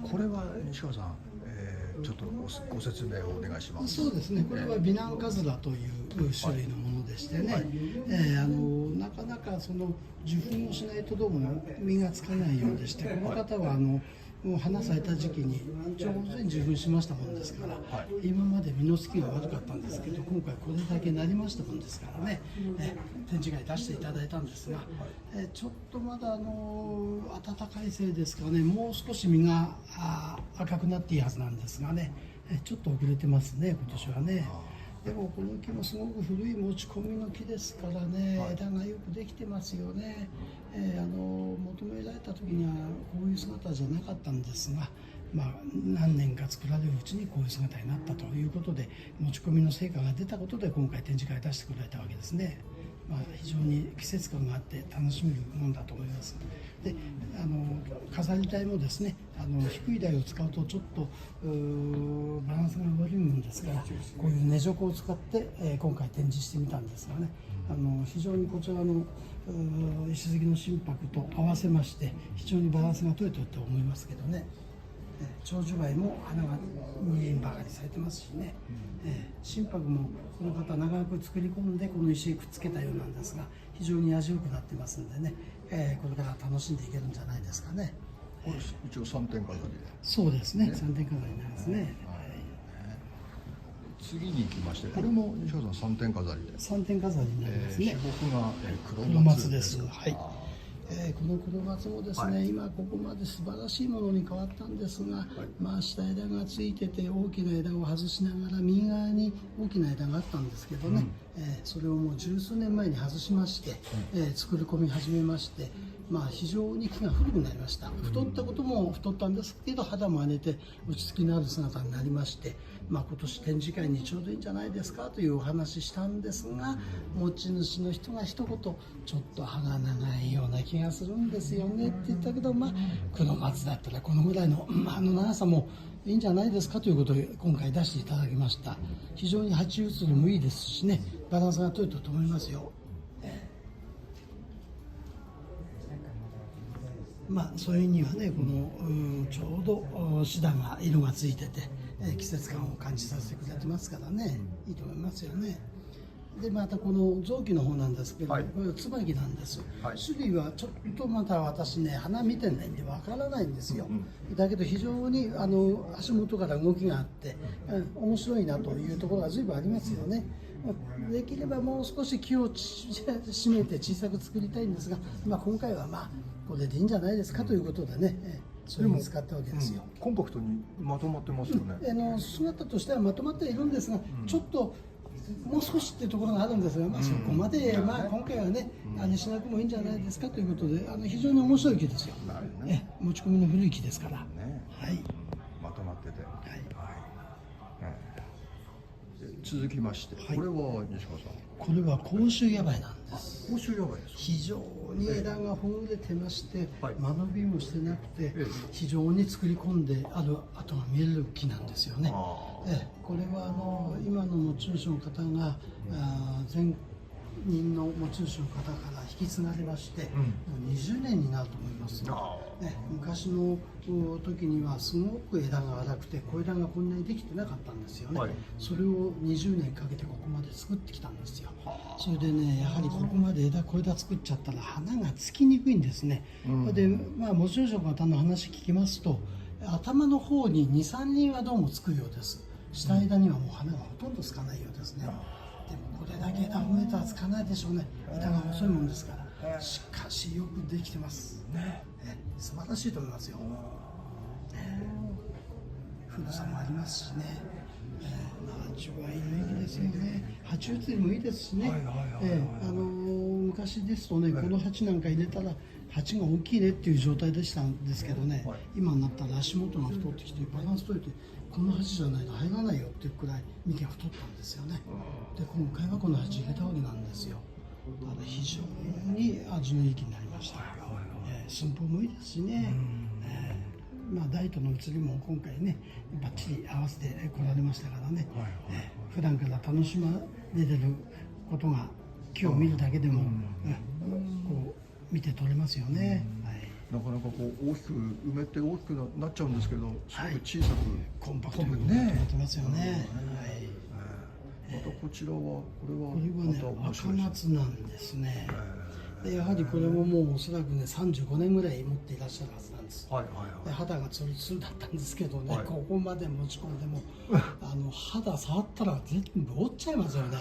これは西川さん、ちょっとご説明をお願いします。そうですね、これは美男カズラという種類のものでしてね、なかなかその受粉をしないとどうも実がつかないようでして、この方はもう花咲いた時期に上手に受粉しましたもんですから、今まで実のつきが悪かったんですけど、今回これだけなりましたもんですからね、展示会出していただいたんですが、ちょっとまだ暖かいせいですかね、もう少し実が赤くなっていいはずなんですがね、ちょっと遅れてますね、今年はね。でもこの木もすごく古い持ち込みの木ですからね、枝がよくできてますよね。求められた時にはこういう姿じゃなかったんですが、何年か作られるうちにこういう姿になったということで、持ち込みの成果が出たことで今回展示会出してくれたわけですね。非常に季節感があって楽しめるものだと思います。で、飾り台もですね、低い台を使うとちょっとバランスが悪いものですから、こういう根底を使って、今回展示してみたんですがね、非常にこちらの石杉の心拍と合わせまして非常にバランスが取れてると思いますけどね。長寿梅も花が2輪ばかり咲いてますしね、心拍もこの方長く作り込んでこの石へくっつけたようなんですが、非常に味よくなってますんでね、これから楽しんでいけるんじゃないですかね。これ一応3点飾りで。そうですね、3点飾りになりますね。次に行きまして、これも西川さん3点飾りで。3点飾りになりますね。主木が黒松です。はい。この黒松もですね、今ここまで素晴らしいものに変わったんですが、下枝がついてて大きな枝を外しながら右側に大きな枝があったんですけどね、それをもう十数年前に外しまして、作り込み始めまして、非常に木が古くなりました。太ったことも太ったんですけど、肌も荒れて落ち着きのある姿になりまして、今年展示会にちょうどいいんじゃないですかというお話したんですが、持ち主の人が一言、ちょっと葉が長いような気がするんですよねって言ったけど、黒松だったらこのぐらいの葉の長さもいいんじゃないですかということで今回出していただきました。非常に鉢写りもいいですしね、バランスが取れてると思いますよ。そういう意味はね、このちょうどシダが色がついてて、季節感を感じさせてくれてますからね、いいと思いますよね。でまたこの臓器の方なんですけど、これは椿なんです、種類はちょっとまた私ね花見てないんでわからないんですよ、だけど非常に足元から動きがあって、面白いなというところが随分ありますよね。できればもう少し木を締めて小さく作りたいんですが、今回はこれでいいんじゃないですかということでね、それに使ったわけですよ。コンパクトにまとまってますよね。姿としてはまとまっているんですが、ちょっともう少しっていうところがあるんですが、そこまで、今回はね、しなくもいいんじゃないですかということで、非常に面白い木ですよ。持ち込みの古い木ですから。はい。まとまってて。続きまして、これは西川さん。これは甲州野梅なんです。甲州野梅です。非常に枝がほぐれてまして、間延びもしてなくて、非常に作り込んである跡が見える木なんですよね。これは今の持ち主の方が前任の持ち主の方から引き継がれまして、もう20年になると思います。昔の時にはすごく枝が荒くて小枝がこんなにできてなかったんですよね、それを20年かけてここまで作ってきたんですよ。それでね、やはりここまで小枝作っちゃったら花がつきにくいんですね。で持ち主の方の話聞きますと、頭の方に2、3輪はどうもつくようです。下枝にはもう花がほとんどつかないようですね。でもこれだけ枝を植えたらつかないでしょうね。枝が細いもんですから。しかしよくできてますね。素晴らしいと思いますよ。古さもありますしね。味はいい木ですよね。鉢写りもいいですしね。昔ですとね、この鉢なんか入れたら鉢が大きいねっていう状態でしたんですけどね、今になったら足元が太ってきてバランス取れて、この鉢じゃないと入らないよっていうくらい幹が太ったんですよね。で今回はこの鉢入れたわけなんですよ。非常に味のいい木になりました。寸法もいいですしね。台との写りも今回ねバッチリ合わせて来られましたからね、普段から楽しまれてることが木を見るだけでも、こう見て取れますよね。なかなかこう大きく埋めて大きくなっちゃうんですけど、すごく小さく、コンパクトにねまとめてますよね。はい。またこちらはこれはこれはね、また面赤白いです松なんですね。でやはりこれももうおそらくね35年ぐらい持っていらっしゃるはずなんです。はいはいではい。肌がツルツルだったんですけどね、はいここまで持ち込んでも肌触ったら全部折っちゃいますよね。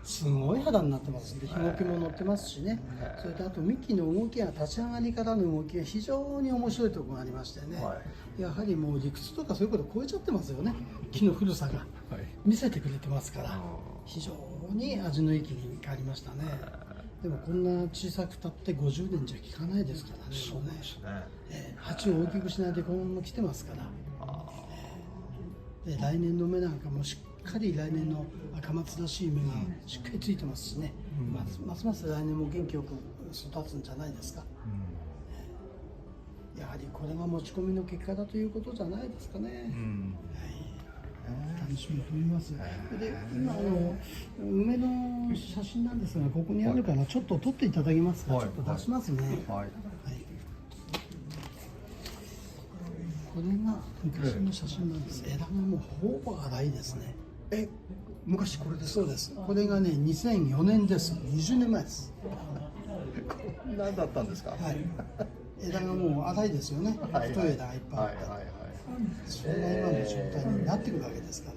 すごい肌になってますんで、ひもきも乗ってますしね、それとあと幹の動きが立ち上がりからの動きが非常に面白いところがありましてね、はやはりもう理屈とかそういうことを超えちゃってますよね、木の古さがはい。見せてくれてますから、非常に味のいい木に変わりましたね。でもこんな小さくたって50年じゃ効かないですからね。そうですね。鉢を大きくしないでこのまま来てますから、で来年の芽なんかもしっかり来年の赤松らしい芽がしっかりついてますしね、ますます来年も元気よく育つんじゃないですか。やはりこれが持ち込みの結果だということじゃないですかね。楽しみと思います。で今梅の写真なんですが、ここにあるからちょっと撮っていただけますか。はいちょっと出しますね。はい。はい、これが昔の写真なんです。枝がもうほぼ粗いですね。昔これですか。そうです。これがね2004年です。20年前です。何だったんですか。はい。枝がもう粗いですよね。はい太い枝がいっぱいあって、そんな今の状態になってくるわけですから。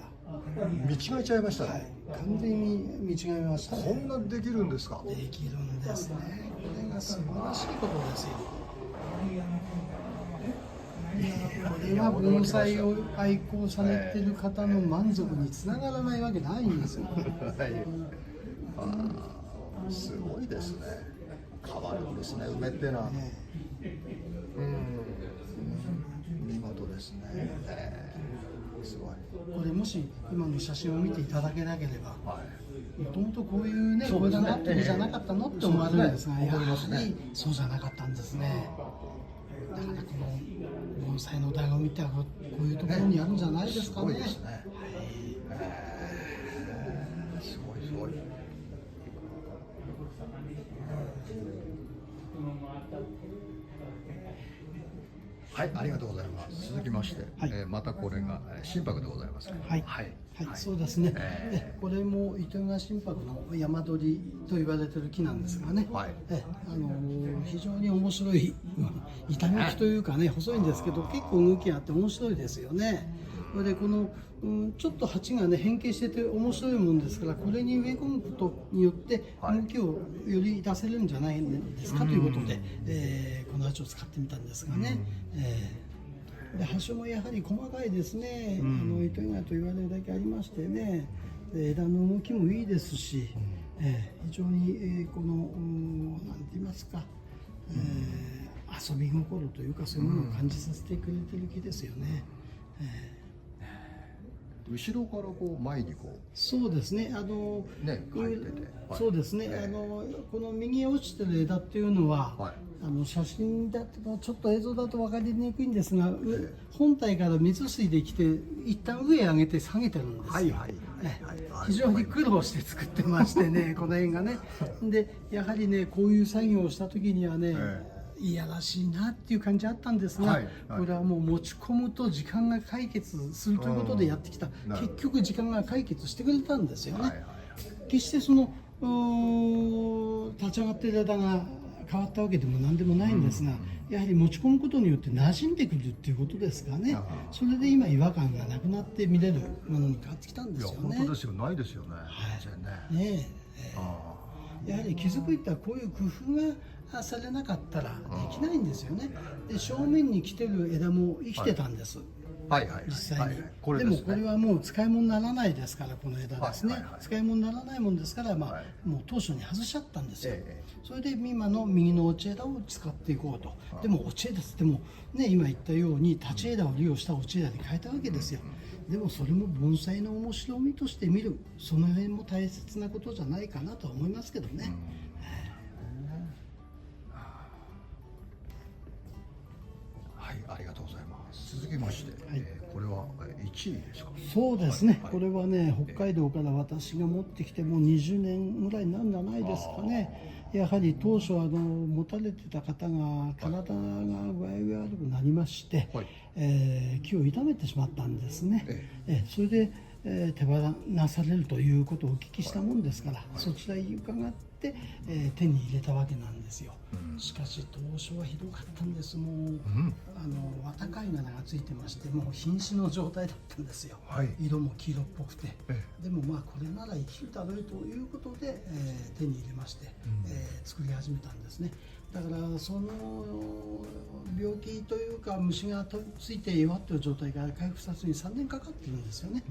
見違えちゃいましたね。はい。完全に見違えましたね。こんなできるんですか。できるんですね。これが素晴らしいことですよ。これが盆栽を愛好されてる方の満足につながらないわけないんですよ。すごいですね。変わるんですね。梅っていうのは。見事ですね。すごい。これもし今の写真を見ていただけなければ、はもともとこういうね、これがなってるじゃなかったのって思われるんですが、やはりそうじゃなかったんですね。だからこの盆栽の醍醐味ってこういうところにあるんじゃないですかね。すごいですね。すごいすごい。はい、ありがとうございます。続きまして、またこれが心拍でございます。はい、そうですね。これも糸魚川心拍の山鳥と言われてる木なんですがね、非常に面白い板抜きというかね、細いんですけど結構動きがあって面白いですよね。それでこのちょっと鉢がね変形してて面白いもんですから、これに植え込むことによって動きをより出せるんじゃないですかということで、この鉢を使ってみたんですがね。で葉書もやはり細かいですね。糸魚川と言われるだけありましてね、枝の動きもいいですし、非常にこのなんて言いますか、遊び心というかそういうものを感じさせてくれてる木ですよね。後ろからこう前にこう。そうですね。入ってて。そうですね。この右へ落ちてる枝っていうのは、写真だとちょっと映像だと分かりにくいんですが、本体から水水で来て一旦上へ上げて下げてるんですよ。非常に苦労して作ってましてね、この辺がね。でやはりねこういう作業をした時にはね。いやらしいなっていう感じあったんですが、これはもう持ち込むと時間が解決するということでやってきた、結局時間が解決してくれたんですよね。決してその立ち上がっている枝が変わったわけでも何でもないんですが、やはり持ち込むことによって馴染んでくるっていうことですからね。それで今違和感がなくなって見れるものに変わってきたんですよね。本当ですよ。ないですよね。やはり気づくいったらこういう工夫がされなかったらできないんですよね。で正面に来てる枝も生きてたんです。実際に。でもこれはもう使い物にならないですから、この枝ですね。使い物にならないもんですから、もう当初に外しちゃったんですよ。それで今の右の落ち枝を使っていこうと。でも落ち枝ってもね、今言ったように立ち枝を利用した落ち枝に変えたわけですよ。でもそれも盆栽の面白みとして見る、その辺も大切なことじゃないかなと思いますけどね。はい、ありがとうございます。続きまして、これは1位ですか。そうですね。これはね、北海道から私が持ってきてもう20年ぐらいになるんじゃないですかね。やはり当初持たれてた方が体が具合が悪くなりまして、はい木を傷めてしまったんですね。えそれで、手放されるということをお聞きしたもんですから、そちらへ伺って、手に入れたわけなんですよ。しかし当初はひどかったんです。もう、綿貝殻がついてまして、もう瀕死の状態だったんですよ。はい色も黄色っぽくて、えでもまあこれなら生きるだろうということで、手に入れまして、作り始めたんですね。だからその病気というか虫がついて弱っている状態から回復させるに3年かかってるんですよね。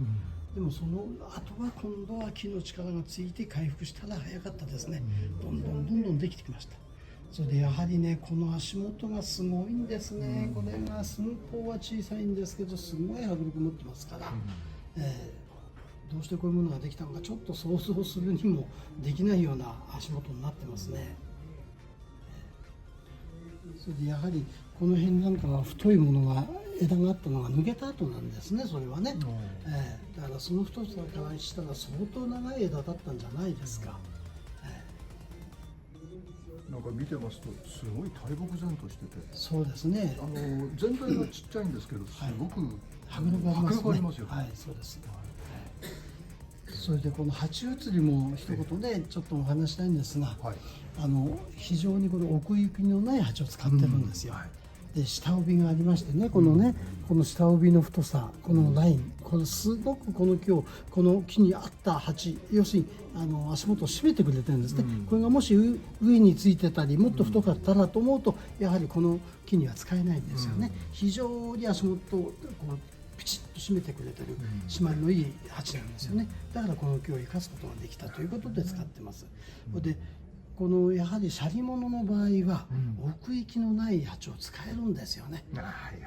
でもその後は今度は木の力がついて回復したら早かったですね。どんどんできてきました。それでやはりね、この足元がすごいんですね。これが寸法は小さいんですけど、すごい迫力持ってますから、どうしてこういうものができたのかちょっと想像するにもできないような足元になってますね。それでやはりこの辺なんかは太いものが枝があったのが抜けた後なんですね、それはね。だからその太さからしたら相当長い枝だったんじゃないですか。なんか見てますとすごい大木然としてて、そうですね。全体がちっちゃいんですけど、すごく迫力ありますね。よね。はい、そうです。それでこの鉢移りも一言でちょっとお話したいんですが、はい非常にこの奥行きのない鉢を使ってるんですよ。で下帯がありましてね、このね、この下帯の太さ、このライン、このすごくこの木に合った鉢、要するに足元を締めてくれてるんですね。これがもし上についてたりもっと太かったらと思うと、やはりこの木には使えないんですよね。非常に足元をこうピチッと締めてくれてる締まりのいい鉢なんですよね。だからこの木を生かすことができたということで使ってます。でこのやはりシャリ物の場合は奥行きのない鉢を使えるんですよね。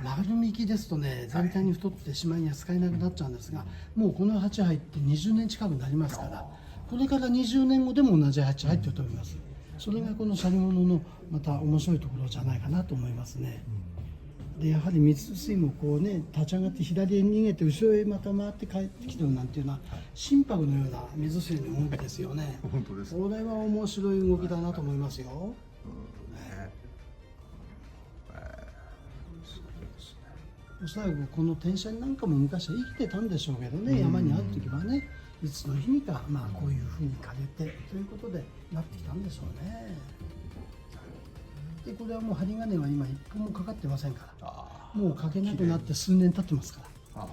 丸幹ですとね、全体に太ってしまいには使えなくなっちゃうんですが、もうこの鉢入って20年近くなりますから、これから20年後でも同じ鉢入ってると思います。それがこのシャリ物のまた面白いところじゃないかなと思いますね。でやはり水水もこうね、立ち上がって左へ逃げて後ろへまた回って帰ってきてるなんていうのは心拍のような水水の動きですよね。本当です。これは面白い動きだなと思いますよ。おそらくこの天赦なんかも昔は生きてたんでしょうけどね、山にある時はね、いつの日にかまあこういうふうに枯れてということでなってきたんでしょうね。でこれはもう針金は今一本もかかってませんから、もうかけなくなって数年経ってますから、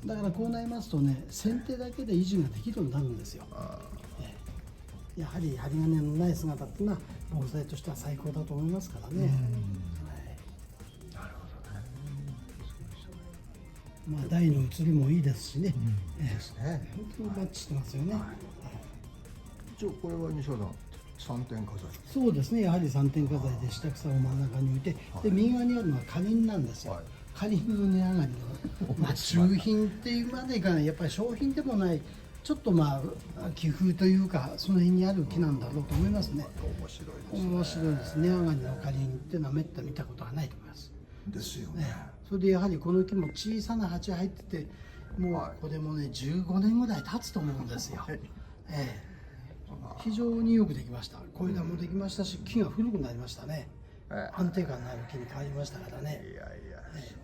だからこうなりますとね、剪定だけで維持ができるようになるんですよ。やはり針金のない姿っていうのは盆栽としては最高だと思いますからね。まあ台の写りもいいですしね。ですね。本当にマッチしてますよね。一応これは西原さん3点飾り。そうですね、やはり3点飾りで下草を真ん中に置いて、で右側にあるのは花輪なんですよ。花輪の値上がりの、まあ、中品っていうまでいかない、やっぱり商品でもない、ちょっとまあ気風というかその辺にある木なんだろうと思いますね。面白いですね。面白いですね。値上がりの花輪っていうのはめったに見たことがないと思います。ですよね。それでやはりこの木も小さな鉢入ってて、もうこれもね15年ぐらい経つと思うんですよ。非常によくできました。小枝もできましたし、木が古くなりましたね。安定感のある木に変わりましたからね。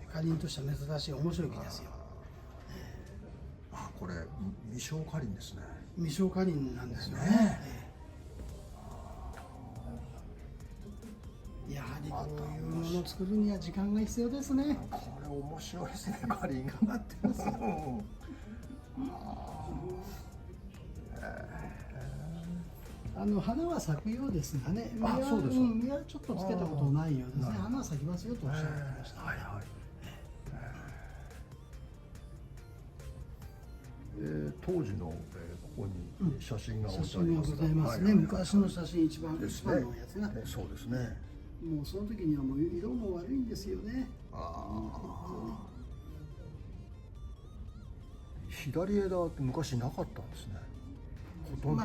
花輪としては珍しい面白い木ですよ。これ未生花輪ですね。未生花輪なんですよね。やはりこういうものを作るには時間が必要ですね。これ面白いですね。花輪がなってます。花は咲くようですがね、実はちょっとつけたことないようですね。花は咲きますよとおっしゃってました。当時のここに写真が置いてあります。写真がございますね。昔の写真一番のやつが。そうですね。もうその時にはもう色も悪いんですよね。左枝って昔なかったんですね。ま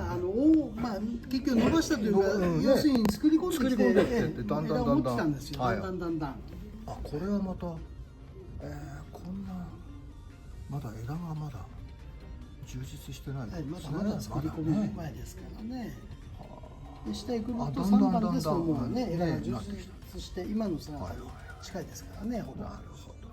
あ結局伸ばしたというか、要するに作り込んできてだんだん枝を持ってたんですよ。だんだん。これはまたこんなまだ枝がまだ充実してない。まだ作り込む前ですからね。で下へぐるっとあだんだん3段ですともうね枝が充なってきた実して今の姿に近いですからね、ほぼ。なるほど。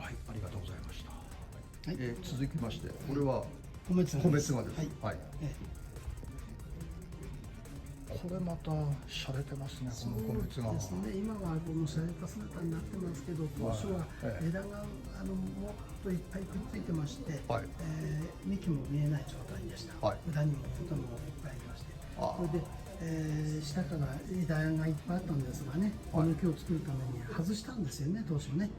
はい、ありがとうございました。はい、続きまして、これは米粒米粒です。はい、はい。えこれまた洒落てますね。こそうの米粒が。ですね、今はこの洒落た姿になってますけど、当初は枝がもっといっぱいくっついてまして、はい幹も見えない状態でした。はい裏にも外もいっぱいありまして、あそれで、下から枝がいっぱいあったんですがね、この木を作るために外したんですよね、当初ね。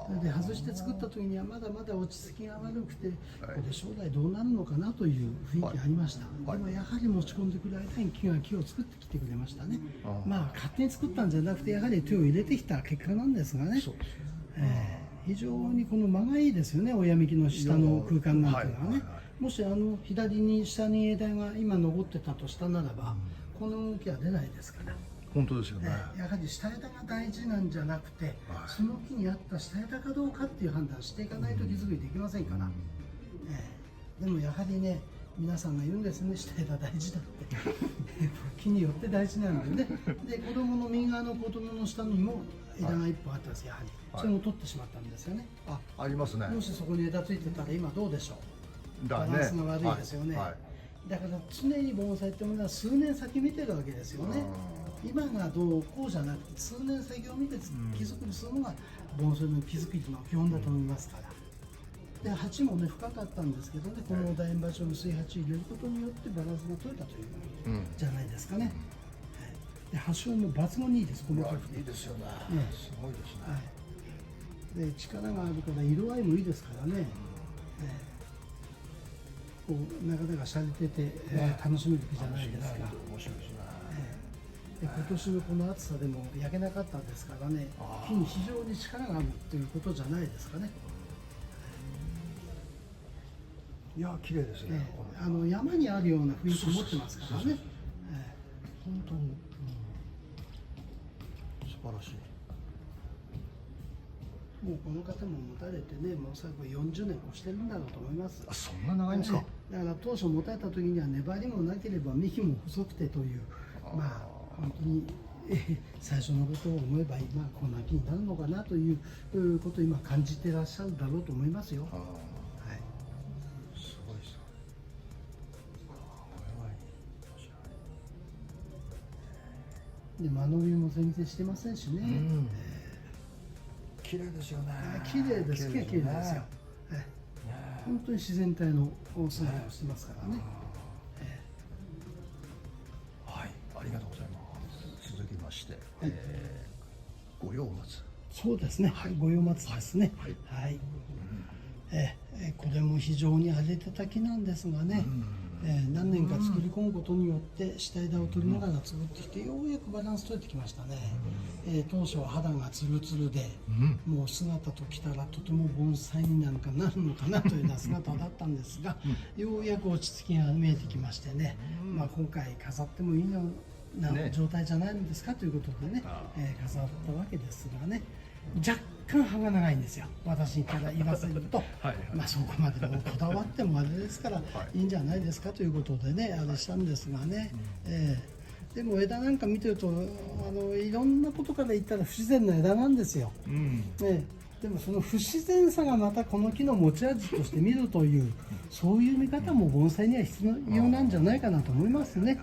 それで外して作った時にはまだまだ落ち着きが悪くて、これ将来どうなるのかなという雰囲気がありました。はいでもやはり持ち込んでくる間に木が木を作ってきてくれましたね。まあ勝手に作ったんじゃなくてやはり手を入れてきた結果なんですがね。そうですね。非常にこの間がいいですよね、親幹の下の空間なんていうのはね。はいはいはもし左に下に枝が今残ってたとしたならば、この動きは出ないですから。本当ですよね。やはり下枝が大事なんじゃなくて、その木に合った下枝かどうかっていう判断していかないと木作りできませんから、でもやはりね、皆さんが言うんですね、下枝大事だって木によって大事なんでね。で子供の右側の子供の下にも枝が一本あったんです、やはりそれも取ってしまったんですよね。ありますね。もしそこに枝ついてたら今どうでしょう。だねバランスが悪いですよね。はいはいだから常に盆栽ってものは数年先見てるわけですよね。今がどうこうじゃなくて数年先を見て木作りするのが盆栽の木作りの基本だと思いますから。で鉢もね深かったんですけどね、この大円鉢を薄い鉢入れることによってバランスが取れたというじゃないですかね。で葉性も抜群にいいです、細かくて。いいですよね。すごいですね。で力があるから色合いもいいですからね。こうなかなか洒落てて、楽しめる木じゃないですか。面白いですね。で今年のこの暑さでも焼けなかったですからね、木に非常に力があるということじゃないですかね。いや綺麗ですね。山にあるような雰囲気を持ってますからね。本当に、素晴らしい。もうこの方も持たれてね、もう最後40年越してるんだろうと思います。あ、そんな長いんですか。だから当初持たれた時には粘りもなければ幹も細くてという、まあ本当に最初のことを思えば今こんな木になるのかなということを今感じてらっしゃるだろうと思いますよ。すごいです。で間延びも全然してませんしね。綺麗ですよね。綺麗です。綺麗ですよ。本当に自然体の姿をしてますからね。はい、ありがとうございます。続きまして、五葉松。そうですね。五葉松ですね。はい。これも非常に荒れてた木なんですがね。何年か作り込むことによって下枝を取りながら作ってきてようやくバランス取れてきましたね。当初は肌がツルツルで、もう姿ときたらとても盆栽になんかなるのかなというような姿だったんですが、ようやく落ち着きが見えてきましてね、まあ、今回飾ってもいいような状態じゃないのですかということでね、飾ったわけですがね、若干葉が長いんですよ、私から言わせると。まあそこまでもこだわってもあれですからいいんじゃないですかということでね、あれしたんですがね。でも枝なんか見てるといろんなことから言ったら不自然な枝なんですよ。でもその不自然さがまたこの木の持ち味として見るというそういう見方も盆栽には必要なんじゃないかなと思いますね。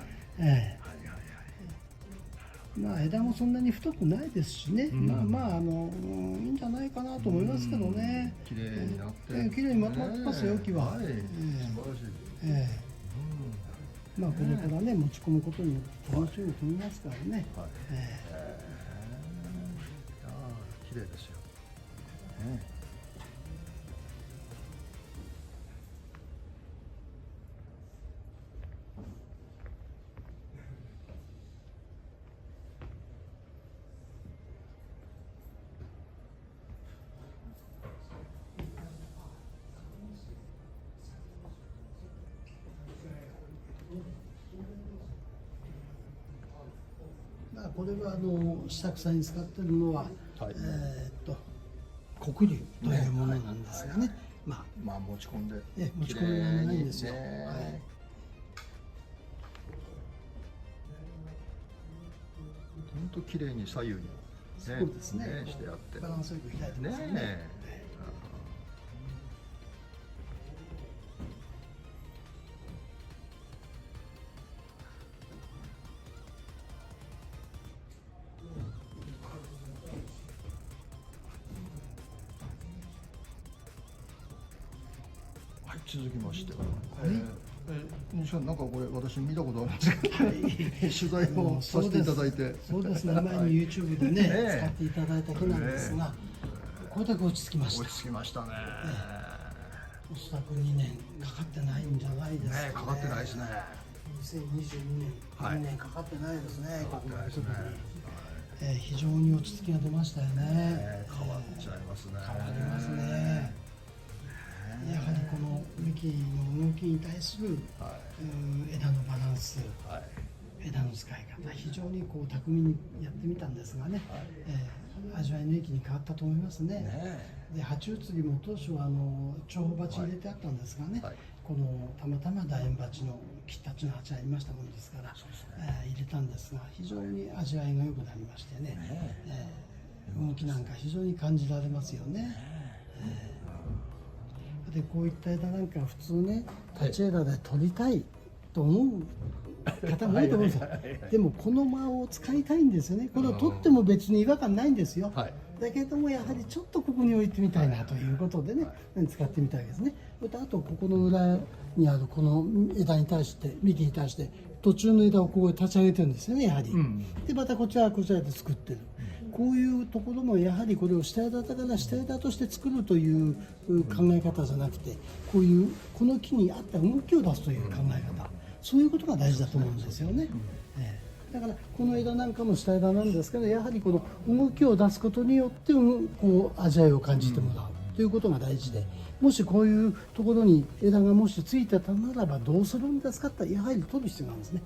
まあ枝もそんなに太くないですしね、まあいいんじゃないかなと思いますけどね。綺麗になって綺麗にまとまってますよ、木は。素晴らしい。まあこれからね持ち込むことによって楽しみと思いますからね。綺麗ですよ。これは下草に使ってるのは、はい、黒龍というものなんですがね、まあ持ち込んで持ち込みがないんですよ。本当綺麗に左右にそうですね、してあってバランスよく開いてますよね。はい、続きまして西さん、なんかこれ私見たことあるんですけど、取材をさせていただいて、そうですね、前に YouTube でね、使っていただいた木なんですが、これだけ落ち着きました。落ち着きましたね。おそらく2年かかってないんじゃないですかね。かかってないですね。2022年、2年かかってないですね。かかってないですね。非常に落ち着きが出ましたよね。変わっちゃいますね。変わりますね。やはりこの幹の動きに対する、枝のバランス、枝の使い方、非常にこう巧みにやってみたんですがね、味わいの益に変わったと思いますね。で、鉢移りも当初は長方鉢入れてあったんですがね、このたまたま楕円鉢の切ったちの鉢ありましたものですから、入れたんですが、非常に味わいが良くなりましてね、動きなんか非常に感じられますよね。で、こういった枝なんか普通ね、立ち枝で取りたいと思う方も多いと思うんですよ。でもこの間を使いたいんですよね。これを取っても別に違和感ないんですよ。だけどもやはりちょっとここに置いてみたいなということでね、使ってみたいですね。あとここの裏にあるこの枝に対して、幹に対して途中の枝をこう立ち上げてるんですよね、やはり。でまたこちらはこちらで作ってる。こういうところもやはりこれを下枝だから下枝として作るという考え方じゃなくて、こういうこの木に合った動きを出すという考え方、そういうことが大事だと思うんですよね。だからこの枝なんかも下枝なんですけど、やはりこの動きを出すことによってこう味わいを感じてもらうということが大事で、もしこういうところに枝がもしついてたならばどうするんですかってやはり取る必要なんですね。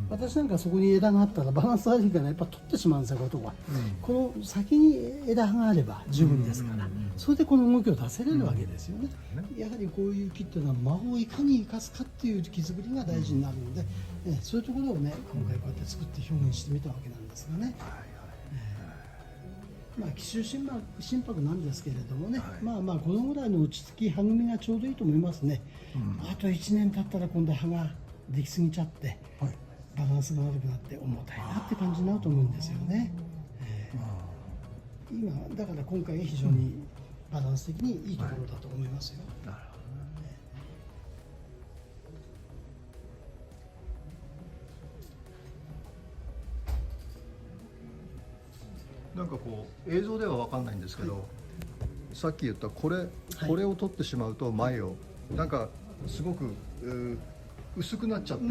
私なんかそこに枝があったらバランス悪いからやっぱ取ってしまうんですよ、ことは。この先に枝があれば十分ですから、それでこの動きを出せれるわけですよね。やはりこういう木っていうのは間をいかに生かすかっていう木作りが大事になるので、そういうところをね、今回こうやって作って表現してみたわけなんですがね。奇襲心拍なんですけれどもね、まあこのぐらいの落ち着き、葉組みがちょうどいいと思いますね。あと1年経ったら今度葉ができすぎちゃって、バランスが悪くなって重たいなって感じになると思うんですよね。今だから今回非常にバランス的にいいところだと思いますよ。なんかこう映像では分かんないんですけど、さっき言ったこれを取ってしまうと前をなんかすごく薄くなっちゃって、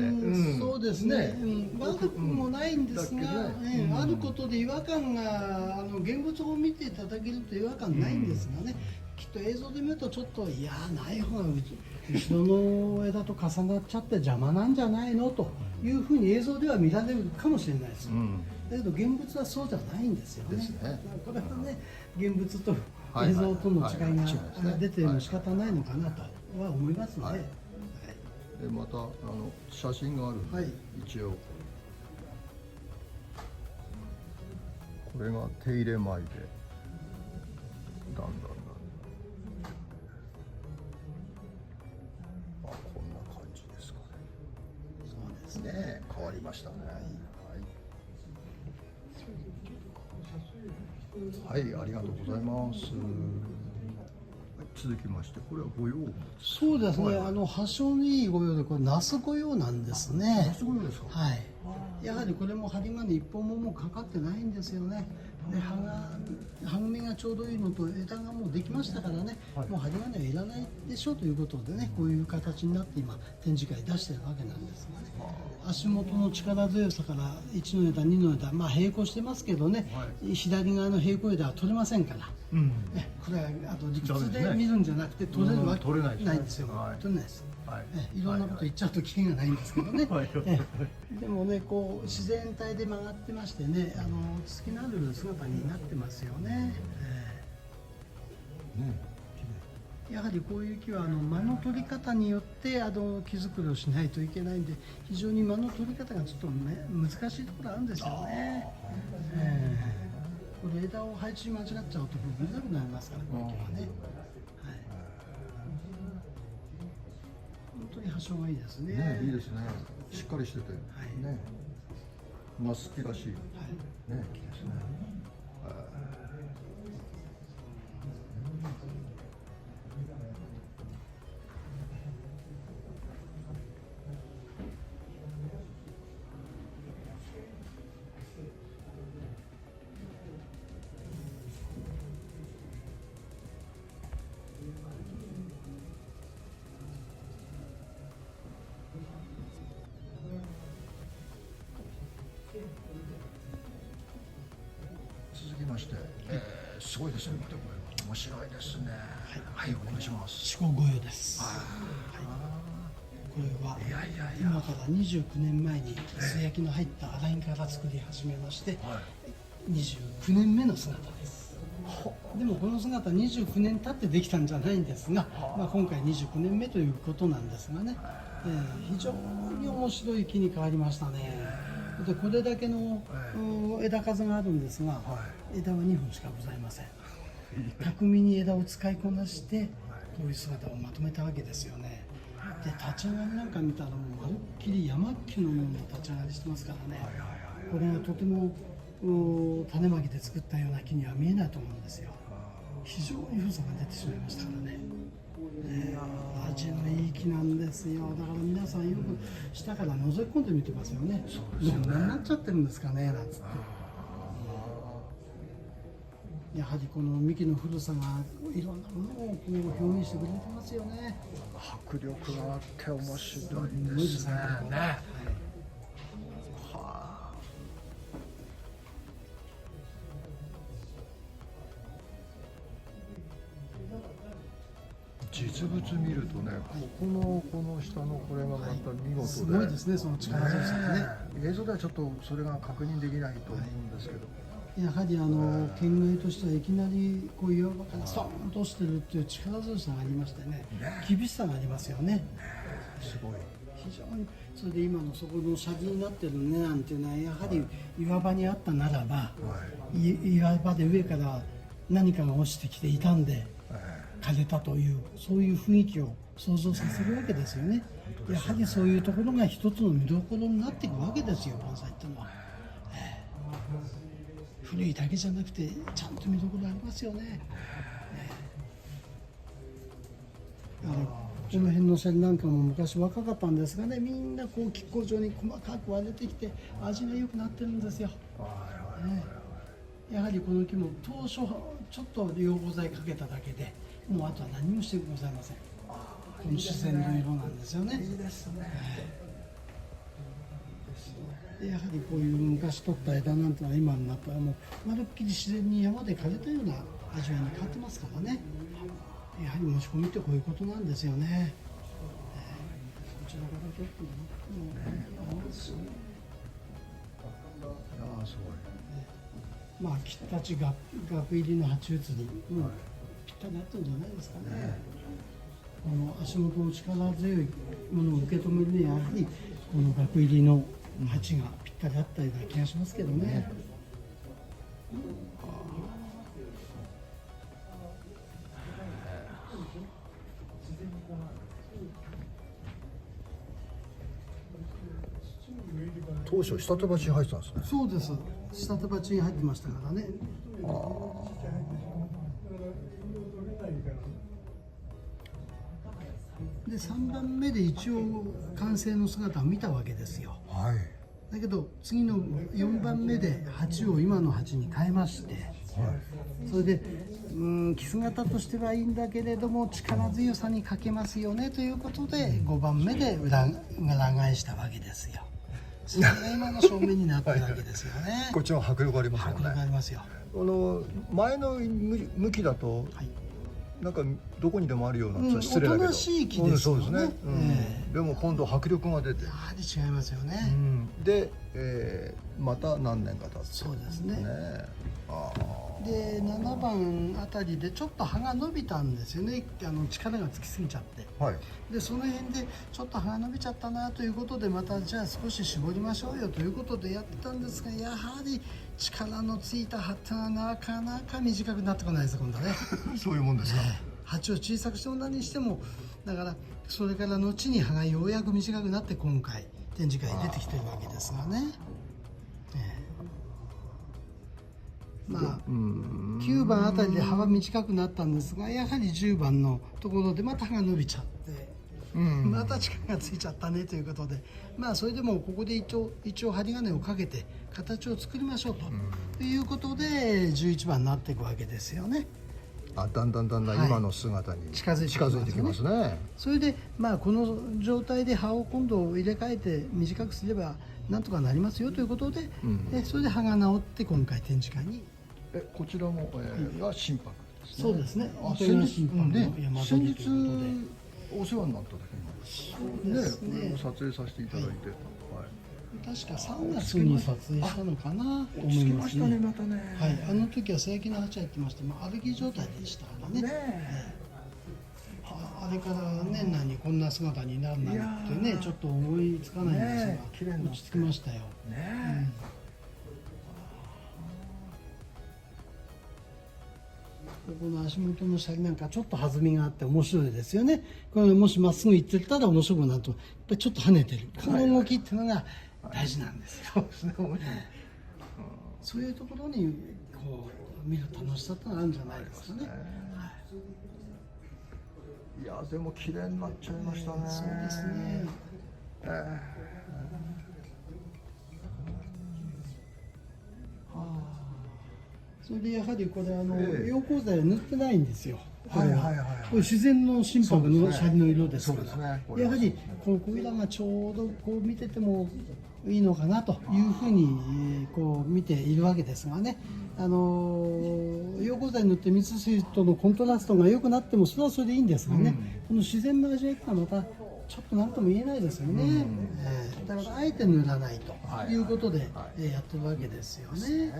そうですね、悪くもないんですが、あることで違和感が現物を見ていただけると違和感ないんですがね、きっと映像で見るとちょっとない方が後ろの枝と重なっちゃって邪魔なんじゃないのというふうに映像では見られるかもしれないです。だけど現物はそうじゃないんですよね。これはね、現物と映像との違いが出ても仕方ないのかなとは思いますので。でまた写真があるんで、一応これが手入れ前でだんだんこんな感じですかね。そうですね、変わりましたね。はい、ありがとうございます。続きまして、これは御用。そうですね、発祥のいい御用で、これナス御用なんですね。ナス御用ですか。はい。やはりこれも針金一本もかかってないんですよね。で、葉組みがちょうどいいのと枝がもうできましたからね、もう針金はいらないでしょうということでね、こういう形になって今展示会出してるわけなんですがね。足元の力強さから1の枝2の枝、並行してますけどね、左側の平行枝は取れませんから、これは理屈で見るんじゃなくて取れるわけないんですよ。取れないです。はいいろんなこと言っちゃうと危険がないんですけどね、はいでもねこう自然体で曲がってましてね落ち着きのある姿になってますよね。やはりこういう木は間の取り方によって木作りをしないといけないんで、非常に間の取り方がちょっと、ね、難しいところあるんですよね。これ枝を配置間違っちゃうと見なくなりますから、この木はね、はい、本当に葉性がいいですね。ね、いいですね。しっかりしてて、はいね、ナス木らしい、はいね、木ですね。続きまして、すごいですね。これ面白いですね。はい、お願いします。四股御用です。これは今から29年前に素焼きの入った洗いから作り始めまして、29年目の姿です。でもこの姿29年経ってできたんじゃないんですが、今回29年目ということなんですがね、非常に面白い木に変わりましたね。でこれだけの枝数があるんですが、枝は2本しかございません。巧みに枝を使いこなしてこういう姿をまとめたわけですよね。で立ち上がりなんか見たらもうまるっきり山木のような立ち上がりしてますからね、これがとても種まきで作ったような木には見えないと思うんですよ。非常に良さが出てしまいましたからね。味のいい木なんですよ。だから皆さんよく下から覗き込んでみてますよね。どんなになっちゃってるんですかねなんつって。やはりこの幹の古さがいろんなものをこう表現してくれてますよね。迫力があって面白いですね。実物見るとね、この下のこれがまた見事で、すごいですね、その力強さがね。映像ではちょっとそれが確認できないと思うんですけど、やはり県外としてはいきなりこう岩場からストーンと落ちてるっていう力強さがありましてね、厳しさがありますよね。すごい。非常にそれで今のそこの斜地になってる根なんていうのはやはり岩場にあったならば、岩場で上から何かが落ちてきて傷んで枯れたというそういう雰囲気を想像させるわけですよね。やはりそういうところが一つの見どころになっていくわけですよ、盆栽っていうのは。古いだけじゃなくてちゃんと見どころありますよね。この辺の線なんかも昔若かったんですがね、みんなこう亀甲状に細かく割れてきて味が良くなってるんですよ。やはりこの木も当初ちょっと溶合剤かけただけでもうあとは何もしてございません。この自然の色なんですよね。いいですね。やはりこういう昔取った枝なんてのは今になったらもうまるっきり自然に山で枯れたような味わいに変わってますからね。やはり持ち込みってこういうことなんですよね。こちらからちょっとすごい。木たちが額入りの鉢写り、ぴったり合ってるんじゃないですかね。この足元の力強いものを受け止めるにはやはりこの額入りの鉢がぴったり合ったような気がしますけどね。当初下手鉢に入ってたんですね。そうです。下手鉢に入ってましたからね。で3番目で一応完成の姿を見たわけですよ。だけど次の4番目で鉢を今の鉢に変えまして、それで木姿としてはいいんだけれども力強さに欠けますよねということで5番目で裏返したわけですよ。それが今の正面になってるわけですよね。こっちは迫力ありますよね。迫力ありますよ。前の向きだと、なんかどこにでもあるような、失礼だけど、おとなしい木ですよね。そうですね、でも今度迫力が出て、やはり違いますよね。で、また何年か経って、そうですね。あで7番あたりでちょっと葉が伸びたんですよね。力がつきすぎちゃって、はい、でその辺でちょっと葉が伸びちゃったなということで、またじゃあ少し絞りましょうよということでやってたんですが、やはり力のついた葉ってのはなかなか短くなってこないです今度ね。そういうもんですか。鉢を小さくしても何にしても、だからそれから後に葉がようやく短くなって今回展示会に出てきてるわけですがね。まあ、9番あたりで葉は短くなったんですが、やはり10番のところでまた葉が伸びちゃって、また力がついちゃったねということで、まあそれでもここで一応針金をかけて形を作りましょうということで11番になっていくわけですよね。だんだん今の姿に近づいてきますね。それでまあこの状態で葉を今度入れ替えて短くすればなんとかなりますよということで、それで葉が治って今回展示会に。こちらも、が心拍ですね。そうですね。先日お世話になった時にね、撮影させていただいて、確か3月に撮影したのかなと思いますね。またね。はい、あの時は正規の鉢入ってまして、アレルギー状態でしたからね。あれから年内にこんな姿になるなんてね、ちょっと思いつかないんですが、落ち着きましたよ。この足元のシャリなんかちょっと弾みがあって面白いですよね。これもしまっすぐ行ってたら面白くなると、やっぱりちょっと跳ねてる、この動きっていうのが大事なんですよ。そういうところにこう見る楽しさってのがあるんじゃないですかね。いやでも綺麗になっちゃいましたね。そうですね。それでやはりこれ溶光剤は塗ってないんですよ。これ自然の心拍のシャリの色ですから、やはりこれらがちょうどこう見ててもいいのかなというふうにこう見ているわけですがね。溶光剤塗って水水とのコントラストが良くなってもそれはそれでいいんですがね、この自然の味わいがまたちょっと何とも言えないですよね。だからあえて塗らないということでやってるわけですよね。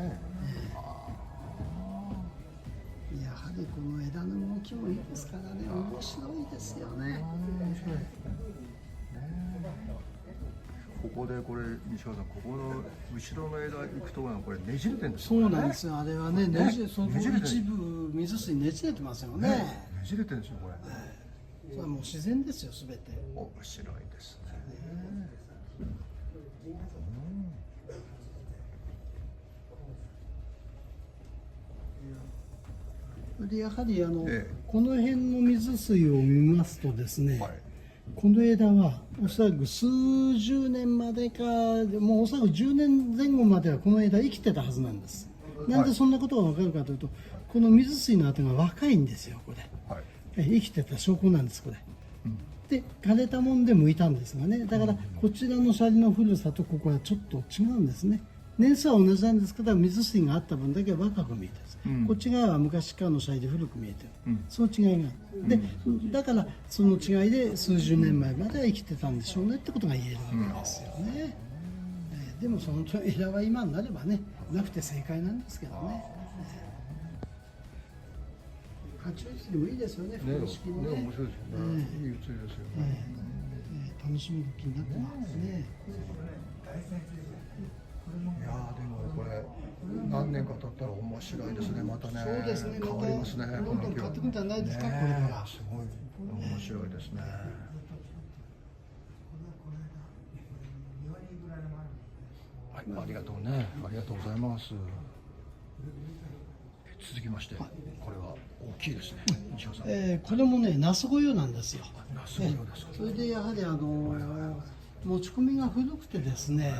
やはりこの枝の動きもいいですからね、面白いですよね。ここでこれ西川さん、ここの後ろの枝行くところがこれねじれてるんですよね。そうなんですよ。あれはね、その一部水水ねじれてますよね。ねじれてるんですよこれ。それはもう自然ですよすべて。面白いですね。でやはりこの辺の水水を見ますとですね、この枝はおそらく数十年までか、もうおそらく10年前後まではこの枝生きてたはずなんです。なんでそんなことが分かるかというと、この水水の跡が若いんですよこれ。生きてた証拠なんですこれ。で枯れたもんで向いたんですがね、だからこちらのシャリの古さとここはちょっと違うんですね。年数は同じなんですけど、水水があった分だけ若く見えてる、こっち側は昔からのシャリで古く見えてる、その違いがある。でだからその違いで数十年前までは生きてたんでしょうねってことが言えるわけですよね。でもその枝は今になればねなくて正解なんですけどね。鉢移りもいいですよね、風呂敷のね。面白いですよね。いい移りですよね。楽しみの気になってますね。いやでもこれ何年か経ったら面白いですね。またね。そうですね。変わりますね。どんどん変わってくるんじゃないですかこれから。すごい面白いですね。はい、ありがとうね。ありがとうございます。続きまして、これは大きいですね。西尾さん。これもね、ナスゴヨなんですよ。ナスゴヨですか。それでやはり持ち込みが古くてですね、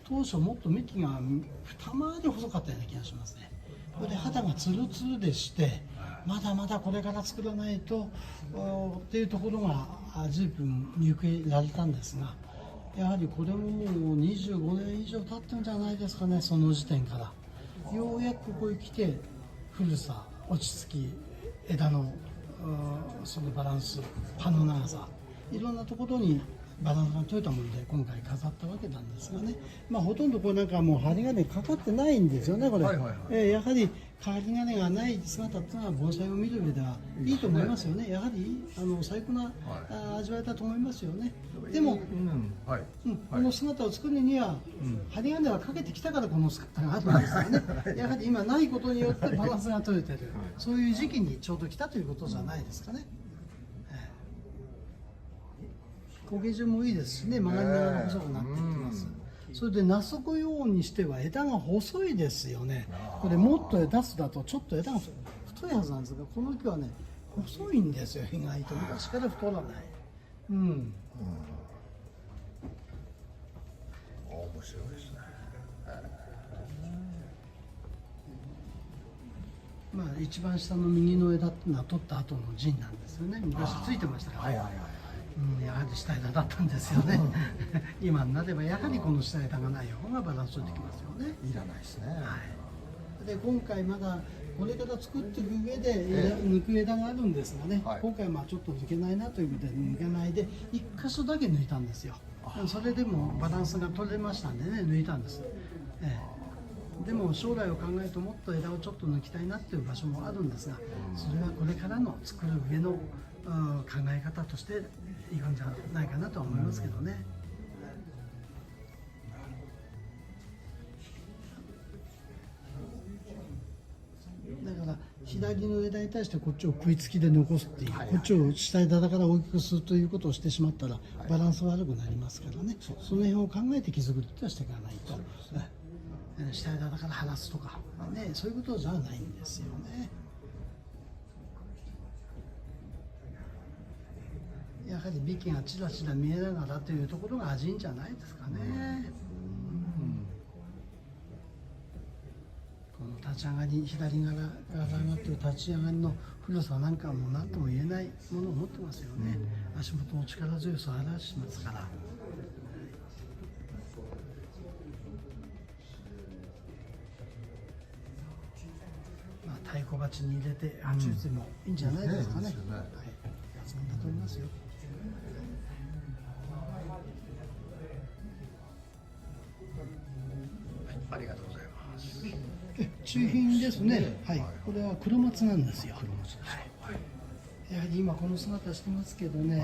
当初もっと幹が二回り細かったような気がしますね。これで肌がツルツルでして、まだまだこれから作らないとっていうところが随分見受けられたんですが、やはりこれももう25年以上経ってるんじゃないですかね、その時点から。ようやくここへ来て古さ、落ち着き、枝のそのバランス、刃の長さ、いろんなところにバランスが取れたもので今回飾ったわけなんですがね、ほとんどこれなんかもう針金かかってないんですよね、これ。はいはいはいやはり針金がない姿っていうのは盆栽を見る上ではいいと思いますよね。やはり最高な、味わいだと思いますよね。でも、はいこの姿を作るには、針金はかけてきたからこの姿があるんですよね。やはり今ないことによってバランスが取れてる、そういう時期にちょうど来たということじゃないですかね。焦げ順もいいですしね、曲がりながら細くなっていきます。それでナス御用にしては枝が細いですよね。これもっとナスだとちょっと枝が太いはずなんですが、この木はね細いんですよ、意外と昔から太らない。面白いですね。一番下の右の枝っていうのは取った後の陣なんですよね。昔ついてましたから、やはり下枝だったんですよね。今になればやはりこの下枝がない方がバランス取ってきますよね。いらないですね。で今回まだこれから作っていく上で抜く枝があるんですがね、今回ちょっと抜けないなということで抜けないで1箇所だけ抜いたんですよ。それでもバランスが取れましたんでね、抜いたんです。でも将来を考えるともっと枝をちょっと抜きたいなっていう場所もあるんですが、それはこれからの作る上の考え方としていくんじゃないかなとは思いますけどね。だから左の枝に対してこっちを食いつきで残すっていう、こっちを下枝だから大きくするということをしてしまったらバランス悪くなりますからね、その辺を考えて木作りってしていかないと、下枝だから離すとか、そういうことじゃないんですよね。やはり幹がちらちら見えながらというところが味いいんじゃないですかね。この立ち上がり、左側から上がっている立ち上がりの古さなんかも何とも言えないものを持ってますよね。足元の力強さを表しますから。太鼓鉢に入れて鉢打ちもいいんじゃないですかね。そんだと思いますよ。ありがとうございます。中品ですね。これは黒松なんですよ。やはり今この姿してますけどね。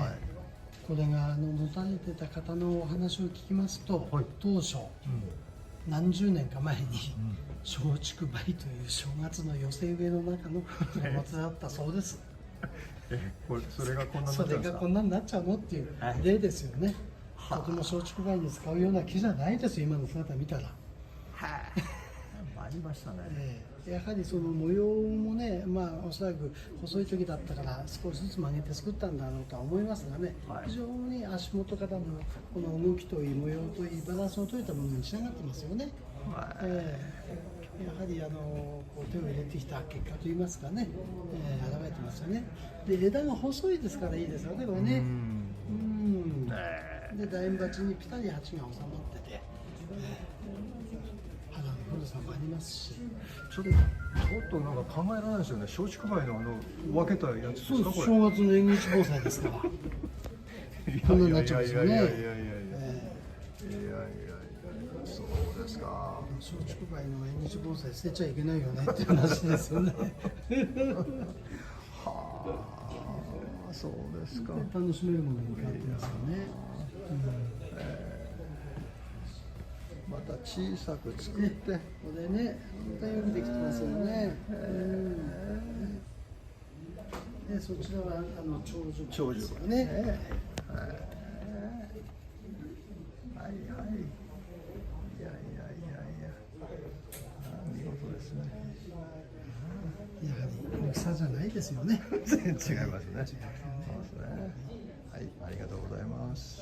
これが持たれてた方のお話を聞きますと、当初何十年か前に松竹梅という正月の寄せ植えの中の黒松だったそうです。それがこんなになっちゃうんですか？それがこんなになっちゃうのっていう例ですよね。とても松竹梅に使うような木じゃないですよ、今の姿見たら。ありましたね。やはりその模様もね、おそらく細い時だったから少しずつ曲げて作ったんだろうとは思いますがね、非常に足元からのこの動きといい模様といいバランスの取れたものに仕上がってますよね。やはりこう手を入れてきた結果といいますかね、現れてますよね。で枝が細いですからいいですよね、これね。で楕円鉢にピタリ鉢が収まってて、肌の古さもありますし、ちょっとなんか考えられないですよね。松竹梅の分けたやつですか？そうです、正月の縁日防災ですから。こんなになっちゃうんですよね。そうですか。松竹梅の縁日防災捨てちゃいけないよねって話ですよね。そうですか。楽しめるものに変わってますよね。また小さく作って、これね、本当によくできてますよね。で、そちらは長寿ですよね。見事ですね。やはり大きさじゃないですよね。全然違いますね。そうですね。はい、ありがとうございます。